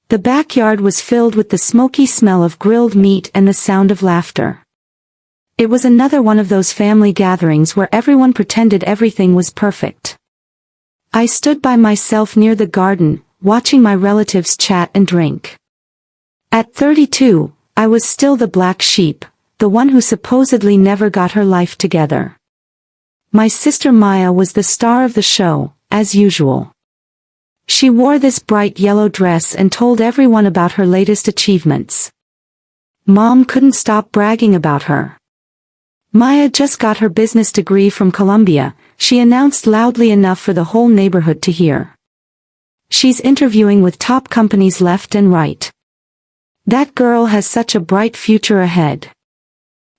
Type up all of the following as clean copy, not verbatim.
The backyard was filled with the smoky smell of grilled meat and the sound of laughter. It was another one of those family gatherings where everyone pretended everything was perfect. I stood by myself near the garden, watching my relatives chat and drink. At 32, I was still the black sheep, the one who supposedly never got her life together. My sister Maya was the star of the show, as usual. She wore this bright yellow dress and told everyone about her latest achievements. Mom couldn't stop bragging about her. Maya just got her business degree from Columbia, she announced loudly enough for the whole neighborhood to hear. She's interviewing with top companies left and right. That girl has such a bright future ahead.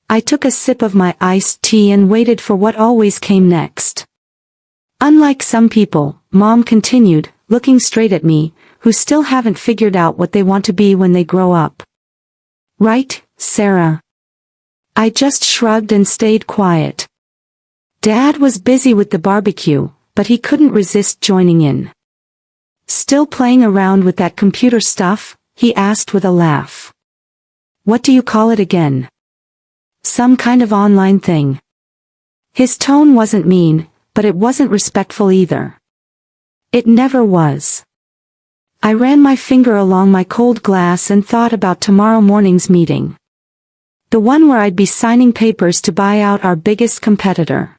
I took a sip of my iced tea and waited for what always came next. Unlike some people, Mom continued, looking straight at me, who still haven't figured out what they want to be when they grow up. Right, Sarah? I just shrugged and stayed quiet. Dad was busy with the barbecue, but he couldn't resist joining in. Still playing around with that computer stuff? He asked with a laugh. What do you call it again? Some kind of online thing. His tone wasn't mean, but it wasn't respectful either. It never was. I ran my finger along my cold glass and thought about tomorrow morning's meeting. The one where I'd be signing papers to buy out our biggest competitor.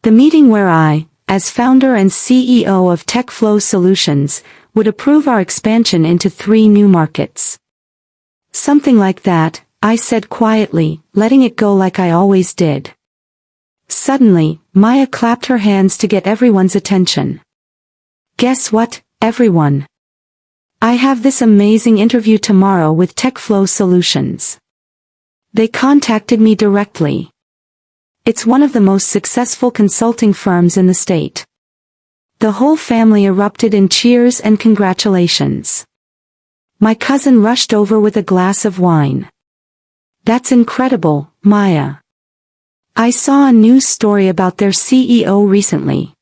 The meeting where I, as founder and CEO of TechFlow Solutions, would approve our expansion into 3 new markets. Something like that, I said quietly, letting it go like I always did. Suddenly, Maya clapped her hands to get everyone's attention. Guess what, everyone? I have this amazing interview tomorrow with TechFlow Solutions. They contacted me directly. It's one of the most successful consulting firms in the state. The whole family erupted in cheers and congratulations. My cousin rushed over with a glass of wine. That's incredible, Maya. I saw a news story about their CEO recently.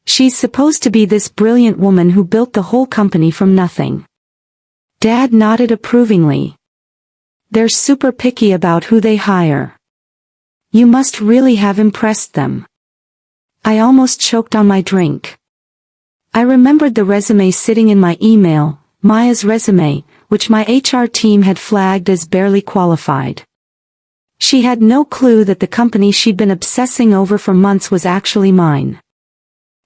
She's supposed to be this brilliant woman who built the whole company from nothing. Dad nodded approvingly. They're super picky about who they hire. You must really have impressed them. I almost choked on my drink. I remembered the resume sitting in my email, Maya's resume, which my HR team had flagged as barely qualified. She had no clue that the company she'd been obsessing over for months was actually mine.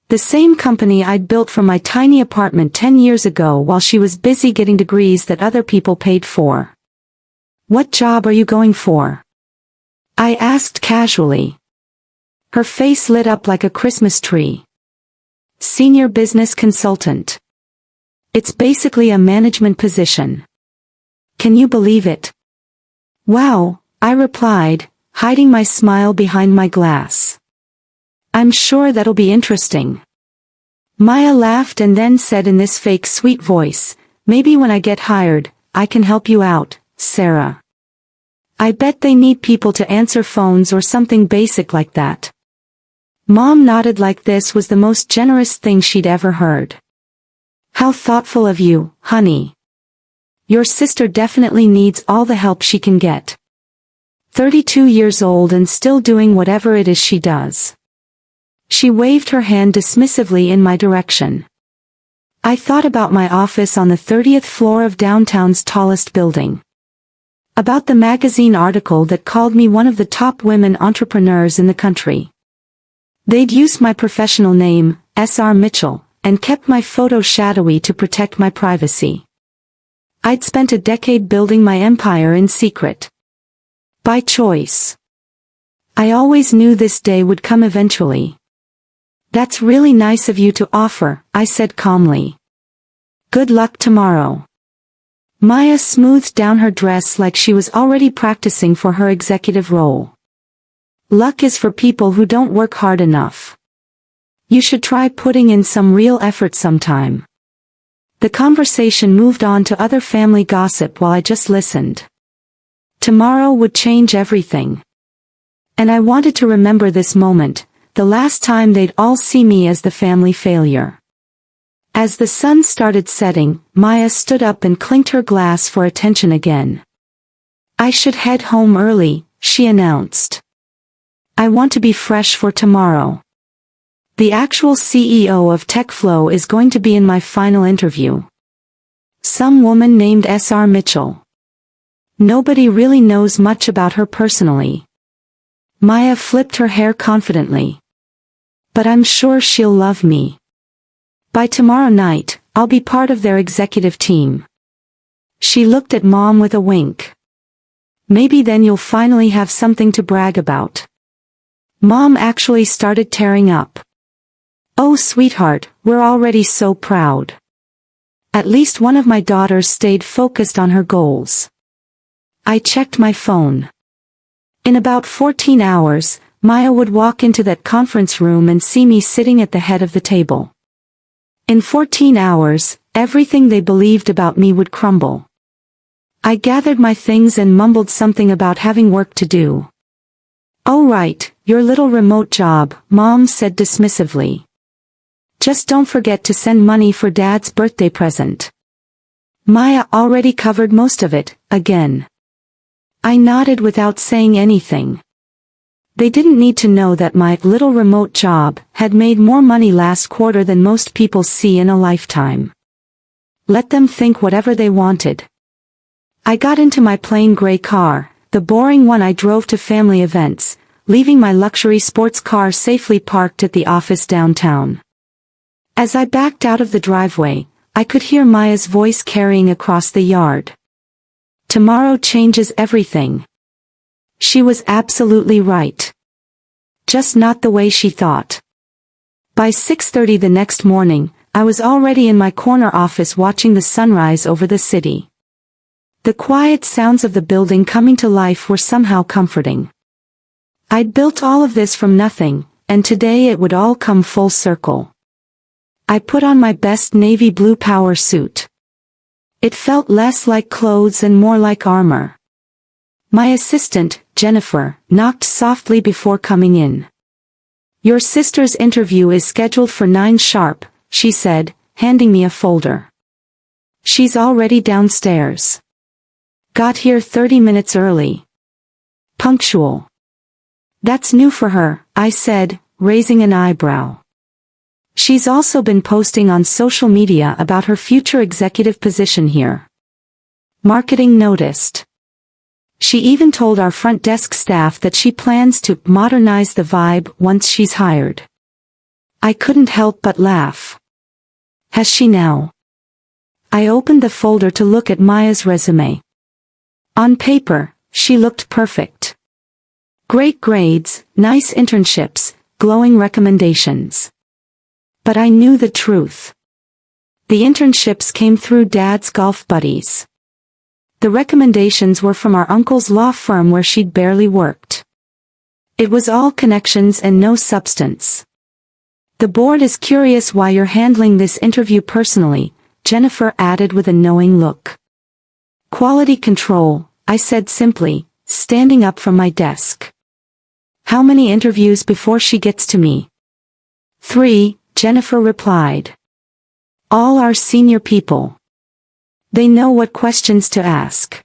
The same company I'd built from my tiny apartment 10 years ago while she was busy getting degrees that other people paid for. What job are you going for? I asked casually. Her face lit up like a Christmas tree. Senior business consultant. It's basically a management position. Can you believe it? Wow, I replied, hiding my smile behind my glass. I'm sure that'll be interesting. Maya laughed and then said in this fake sweet voice, maybe when I get hired, I can help you out, Sarah. I bet they need people to answer phones or something basic like that. Mom nodded like this was the most generous thing she'd ever heard. How thoughtful of you, honey. Your sister definitely needs all the help she can get. 32 years old and still doing whatever it is she does. She waved her hand dismissively in my direction. I thought about my office on the 30th floor of downtown's tallest building. About the magazine article that called me one of the top women entrepreneurs in the country. They'd used my professional name, S.R. Mitchell, and kept my photo shadowy to protect my privacy. I'd spent a decade building my empire in secret. By choice. I always knew this day would come eventually. That's really nice of you to offer, I said calmly. Good luck tomorrow. Maya smoothed down her dress like she was already practicing for her executive role. Luck is for people who don't work hard enough. You should try putting in some real effort sometime. The conversation moved on to other family gossip while I just listened. Tomorrow would change everything. And I wanted to remember this moment, the last time they'd all see me as the family failure. As the sun started setting, Maya stood up and clinked her glass for attention again. "I should head home early," she announced. "I want to be fresh for tomorrow. The actual CEO of TechFlow is going to be in my final interview. Some woman named S.R. Mitchell. Nobody really knows much about her personally." Maya flipped her hair confidently. "But I'm sure she'll love me. By tomorrow night, I'll be part of their executive team." She looked at Mom with a wink. "Maybe then you'll finally have something to brag about." Mom actually started tearing up. "Oh sweetheart, we're already so proud. At least one of my daughters stayed focused on her goals." I checked my phone. In about 14 hours, Maya would walk into that conference room and see me sitting at the head of the table. In 14 hours, everything they believed about me would crumble. I gathered my things and mumbled something about having work to do. "Oh right, your little remote job," Mom said dismissively. "Just don't forget to send money for Dad's birthday present." Maya already covered most of it, again. I nodded without saying anything. They didn't need to know that my little remote job had made more money last quarter than most people see in a lifetime. Let them think whatever they wanted. I got into my plain gray car, the boring one I drove to family events, leaving my luxury sports car safely parked at the office downtown. As I backed out of the driveway, I could hear Maya's voice carrying across the yard. "Tomorrow changes everything." She was absolutely right. Just not the way she thought. By 6:30 the next morning, I was already in my corner office watching the sunrise over the city. The quiet sounds of the building coming to life were somehow comforting. I'd built all of this from nothing, and today it would all come full circle. I put on my best navy blue power suit. It felt less like clothes and more like armor. My assistant, Jennifer, knocked softly before coming in. "Your sister's interview is scheduled for 9 sharp, she said, handing me a folder. "She's already downstairs. Got here 30 minutes early. Punctual." "That's new for her," I said, raising an eyebrow. "She's also been posting on social media about her future executive position here." Marketing noticed. She even told our front desk staff that she plans to modernize the vibe once she's hired. I couldn't help but laugh. Has she now? I opened the folder to look at Maya's resume. On paper, she looked perfect. Great grades, nice internships, glowing recommendations. But I knew the truth. The internships came through Dad's golf buddies. The recommendations were from our uncle's law firm where she'd barely worked. It was all connections and no substance. "The board is curious why you're handling this interview personally," Jennifer added with a knowing look. "Quality control," I said simply, standing up from my desk. "How many interviews before she gets to me?" 3, Jennifer replied. "All our senior people. They know what questions to ask."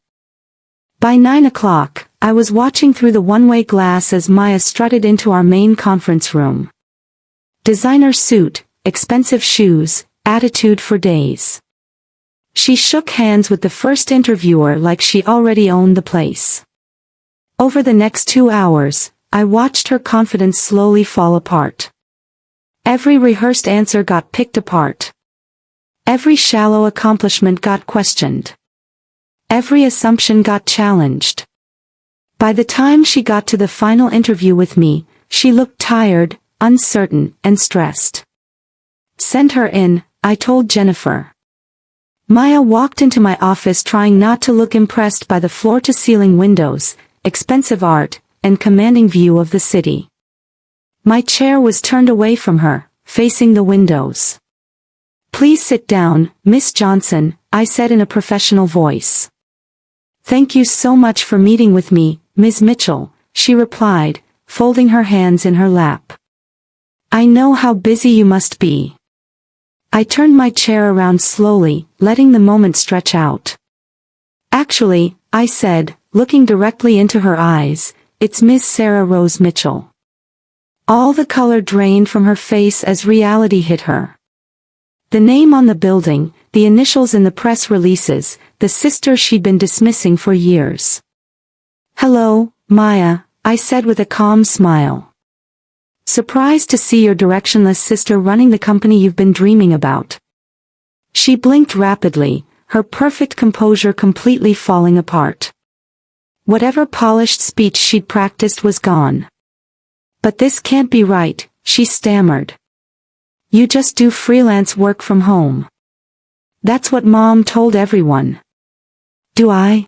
By 9 o'clock, I was watching through the one-way glass as Maya strutted into our main conference room. Designer suit, expensive shoes, attitude for days. She shook hands with the first interviewer like she already owned the place. Over the next 2 hours, I watched her confidence slowly fall apart. Every rehearsed answer got picked apart. Every shallow accomplishment got questioned. Every assumption got challenged. By the time she got to the final interview with me, she looked tired, uncertain, and stressed. "Send her in," I told Jennifer. Maya walked into my office trying not to look impressed by the floor-to-ceiling windows, expensive art, and commanding view of the city. My chair was turned away from her, facing the windows. "Please sit down, Miss Johnson," I said in a professional voice. "Thank you so much for meeting with me, Ms. Mitchell," she replied, folding her hands in her lap. "I know how busy you must be. I turned my chair around slowly, letting the moment stretch out. Actually, I said, looking directly into her eyes, it's Miss Sarah Rose Mitchell. All the color drained from her face as reality hit her. The name on the building, the initials in the press releases, the sister she'd been dismissing for years. Hello, Maya, I said with a calm smile. Surprised to see your directionless sister running the company you've been dreaming about. She blinked rapidly, her perfect composure completely falling apart. Whatever polished speech she'd practiced was gone. But this can't be right, she stammered. You just do freelance work from home. That's what Mom told everyone. Do I?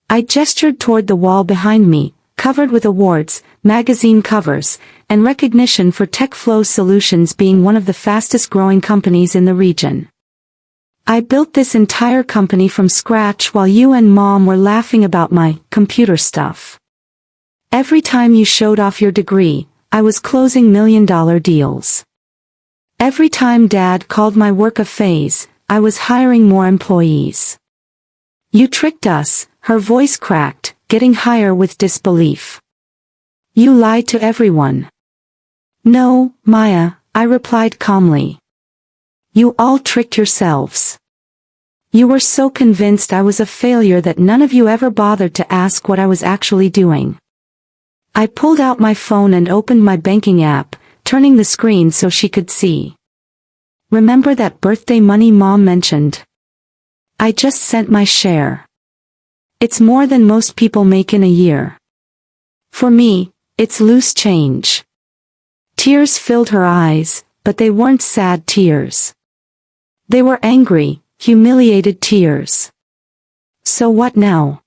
I gestured toward the wall behind me, covered with awards, magazine covers, and recognition for TechFlow Solutions being one of the fastest growing companies in the region. I built this entire company from scratch while you and Mom were laughing about my computer stuff. Every time you showed off your degree, I was closing million-dollar deals. Every time Dad called my work a phase, I was hiring more employees. You tricked us, her voice cracked, getting higher with disbelief. You lied to everyone. No, Maya, I replied calmly. You all tricked yourselves. You were so convinced I was a failure that none of you ever bothered to ask what I was actually doing. I pulled out my phone and opened my banking app, turning the screen so she could see. Remember that birthday money Mom mentioned? I just sent my share. It's more than most people make in a year. For me, it's loose change. Tears filled her eyes, but they weren't sad tears. They were angry, humiliated tears. So what now?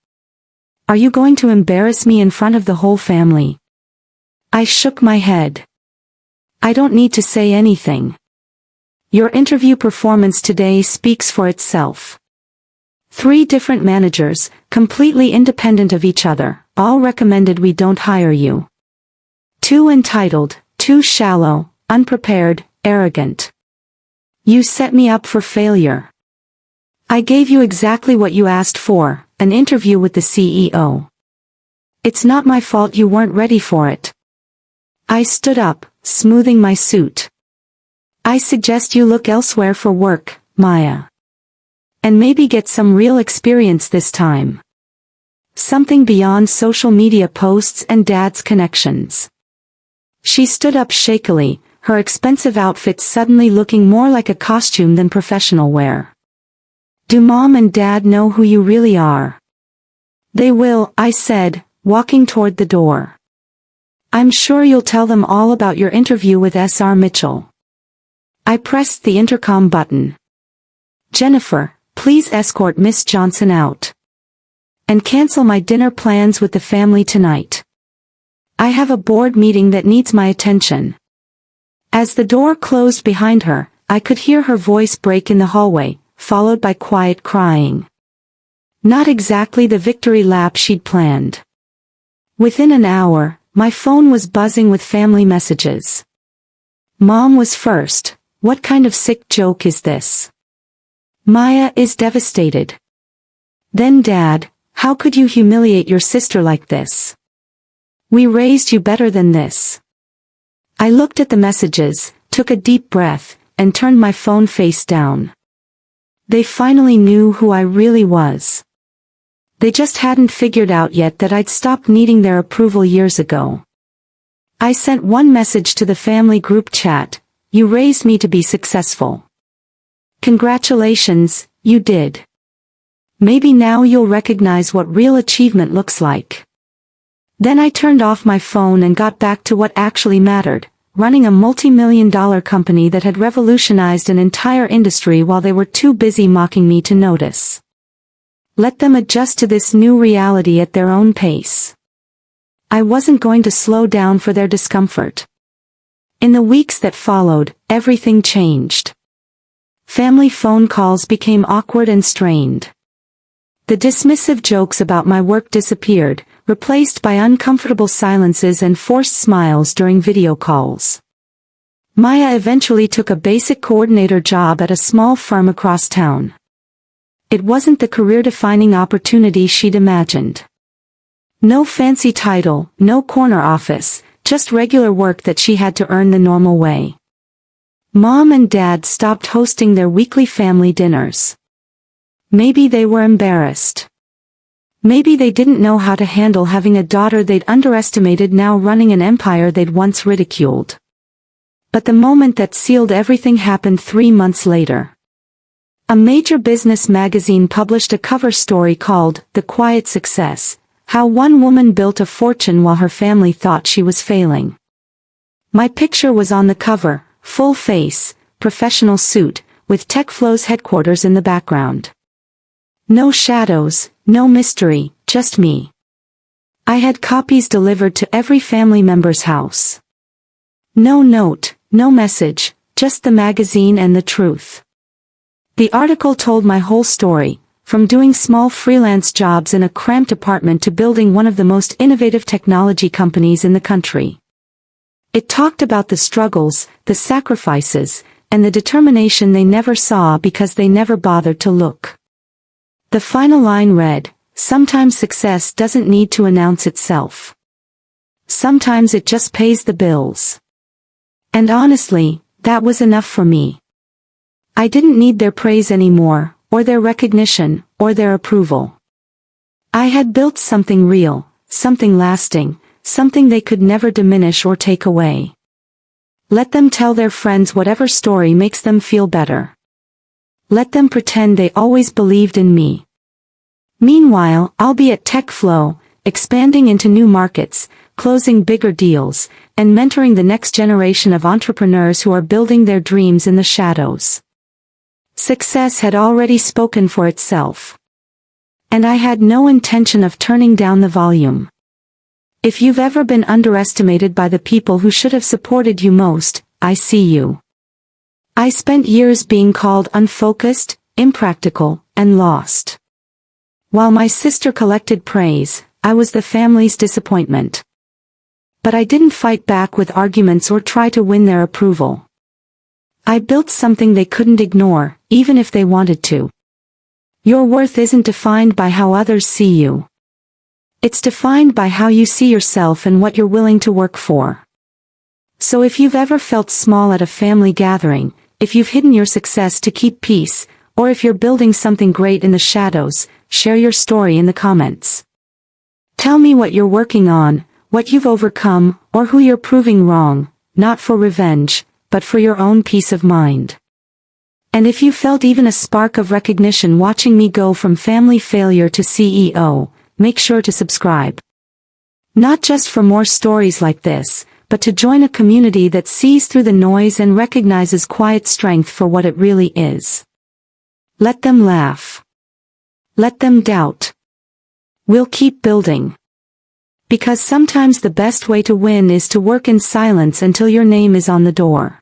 Are you going to embarrass me in front of the whole family? I shook my head. I don't need to say anything. Your interview performance today speaks for itself. 3 different managers, completely independent of each other, all recommended we don't hire you. Too entitled, too shallow, unprepared, arrogant. You set me up for failure. I gave you exactly what you asked for, an interview with the CEO. It's not my fault you weren't ready for it. I stood up, smoothing my suit. I suggest you look elsewhere for work, Maya. And maybe get some real experience this time. Something beyond social media posts and Dad's connections. She stood up shakily, her expensive outfit suddenly looking more like a costume than professional wear. Do Mom and Dad know who you really are? They will, I said, walking toward the door. I'm sure you'll tell them all about your interview with S.R. Mitchell. I pressed the intercom button. Jennifer, please escort Miss Johnson out. And cancel my dinner plans with the family tonight. I have a board meeting that needs my attention. As the door closed behind her, I could hear her voice break in the hallway, followed by quiet crying. Not exactly the victory lap she'd planned. Within an hour, my phone was buzzing with family messages. Mom was first. What kind of sick joke is this? Maya is devastated. Then Dad, how could you humiliate your sister like this? We raised you better than this. I looked at the messages, took a deep breath, and turned my phone face down. They finally knew who I really was. They just hadn't figured out yet that I'd stopped needing their approval years ago. I sent one message to the family group chat, you raised me to be successful. Congratulations, you did. Maybe now you'll recognize what real achievement looks like. Then I turned off my phone and got back to what actually mattered, running a multi-million-dollar company that had revolutionized an entire industry while they were too busy mocking me to notice. Let them adjust to this new reality at their own pace. I wasn't going to slow down for their discomfort. In the weeks that followed, everything changed. Family phone calls became awkward and strained. The dismissive jokes about my work disappeared, replaced by uncomfortable silences and forced smiles during video calls. Maya eventually took a basic coordinator job at a small firm across town. It wasn't the career-defining opportunity she'd imagined. No fancy title, no corner office, just regular work that she had to earn the normal way. Mom and Dad stopped hosting their weekly family dinners. Maybe they were embarrassed. Maybe they didn't know how to handle having a daughter they'd underestimated now running an empire they'd once ridiculed. But the moment that sealed everything happened 3 months later. A major business magazine published a cover story called "The Quiet Success," how one woman built a fortune while her family thought she was failing. My picture was on the cover, full face, professional suit, with TechFlow's headquarters in the background. No shadows, no mystery, just me. I had copies delivered to every family member's house. No note, no message, just the magazine and the truth. The article told my whole story, from doing small freelance jobs in a cramped apartment to building one of the most innovative technology companies in the country. It talked about the struggles, the sacrifices, and the determination they never saw because they never bothered to look. The final line read, "Sometimes success doesn't need to announce itself. Sometimes it just pays the bills." And honestly, that was enough for me. I didn't need their praise anymore, or their recognition, or their approval. I had built something real, something lasting, something they could never diminish or take away. Let them tell their friends whatever story makes them feel better. Let them pretend they always believed in me. Meanwhile, I'll be at TechFlow, expanding into new markets, closing bigger deals, and mentoring the next generation of entrepreneurs who are building their dreams in the shadows. Success had already spoken for itself. And I had no intention of turning down the volume. If you've ever been underestimated by the people who should have supported you most, I see you. I spent years being called unfocused, impractical, and lost. While my sister collected praise, I was the family's disappointment. But I didn't fight back with arguments or try to win their approval. I built something they couldn't ignore, even if they wanted to. Your worth isn't defined by how others see you. It's defined by how you see yourself and what you're willing to work for. So if you've ever felt small at a family gathering, if you've hidden your success to keep peace, or if you're building something great in the shadows, share your story in the comments. Tell me what you're working on, what you've overcome, or who you're proving wrong, not for revenge, but for your own peace of mind. And if you felt even a spark of recognition watching me go from family failure to CEO, make sure to subscribe. Not just for more stories like this, but to join a community that sees through the noise and recognizes quiet strength for what it really is. Let them laugh. Let them doubt. We'll keep building. Because sometimes the best way to win is to work in silence until your name is on the door.